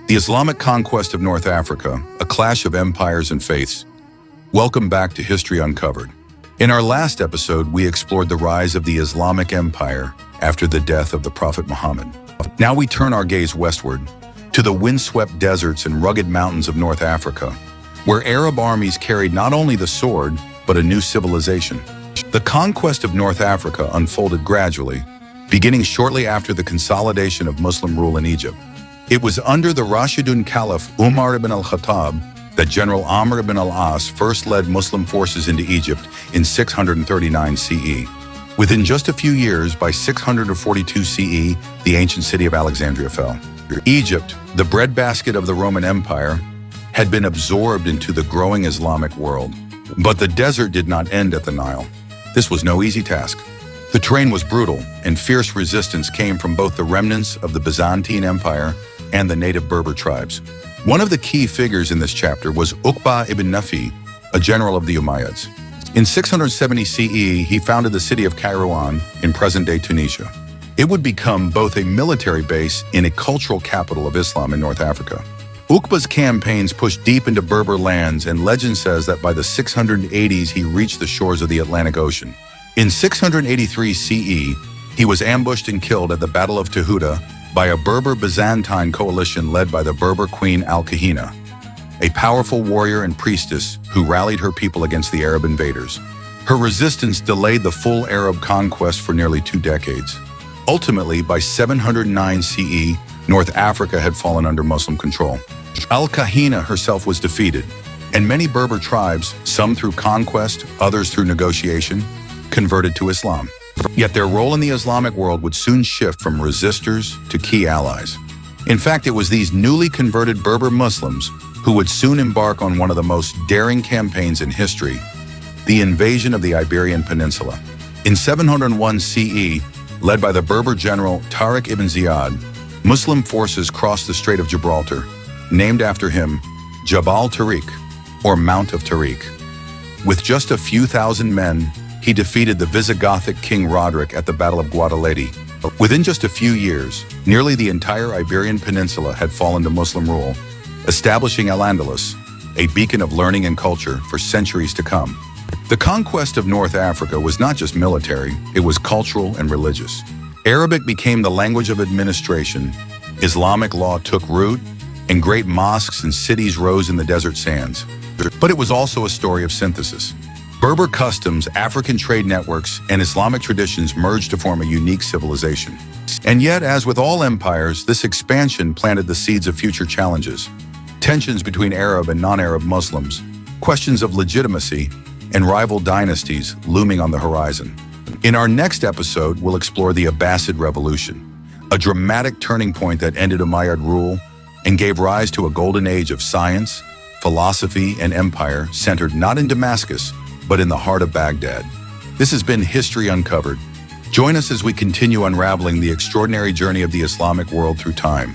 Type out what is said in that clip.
The Islamic conquest of North Africa, a clash of empires and faiths. Welcome back to History Uncovered. In our last episode, we explored the rise of the Islamic Empire after the death of the Prophet Muhammad. Now we turn our gaze westward, to the windswept deserts and rugged mountains of North Africa, where Arab armies carried not only the sword, but a new civilization. The conquest of North Africa unfolded gradually, beginning shortly after the consolidation of Muslim rule in Egypt. It was under the Rashidun Caliph Umar ibn al-Khattab that General Amr ibn al-As first led Muslim forces into Egypt in 639 CE. Within just a few years, by 642 CE, the ancient city of Alexandria fell. Egypt, the breadbasket of the Roman Empire, had been absorbed into the growing Islamic world. But the desert did not end at the Nile. This was no easy task. The terrain was brutal, and fierce resistance came from both the remnants of the Byzantine Empire and the native Berber tribes. One of the key figures in this chapter was Uqba ibn Nafi, a general of the Umayyads. In 670 CE, he founded the city of Kairouan in present-day Tunisia. It would become both a military base and a cultural capital of Islam in North Africa. Uqba's campaigns pushed deep into Berber lands, and legend says that by the 680s he reached the shores of the Atlantic Ocean. In 683 CE, he was ambushed and killed at the Battle of Tahuta by a Berber-Byzantine coalition led by the Berber queen Al-Kahina, a powerful warrior and priestess who rallied her people against the Arab invaders. Her resistance delayed the full Arab conquest for nearly 2 decades. Ultimately, by 709 CE, North Africa had fallen under Muslim control. Al-Kahina herself was defeated, and many Berber tribes, some through conquest, others through negotiation, converted to Islam. Yet their role in the Islamic world would soon shift from resistors to key allies. In fact, it was these newly converted Berber Muslims who would soon embark on one of the most daring campaigns in history, the invasion of the Iberian Peninsula. In 701 CE, led by the Berber general Tariq ibn Ziyad, Muslim forces crossed the Strait of Gibraltar, named after him Jabal Tariq, or Mount of Tariq. With just a few thousand men, he defeated the Visigothic king Roderick at the Battle of Guadalete. Within just a few years, nearly the entire Iberian Peninsula had fallen to Muslim rule, establishing Al-Andalus, a beacon of learning and culture for centuries to come. The conquest of North Africa was not just military, it was cultural and religious. Arabic became the language of administration, Islamic law took root, and great mosques and cities rose in the desert sands. But it was also a story of synthesis. Berber customs, African trade networks, and Islamic traditions merged to form a unique civilization. And yet, as with all empires, this expansion planted the seeds of future challenges. Tensions between Arab and non-Arab Muslims, questions of legitimacy, and rival dynasties looming on the horizon. In our next episode, we'll explore the Abbasid Revolution, a dramatic turning point that ended Umayyad rule and gave rise to a golden age of science, philosophy, and empire centered not in Damascus, but in the heart of Baghdad. This has been History Uncovered. Join us as we continue unraveling the extraordinary journey of the Islamic world through time.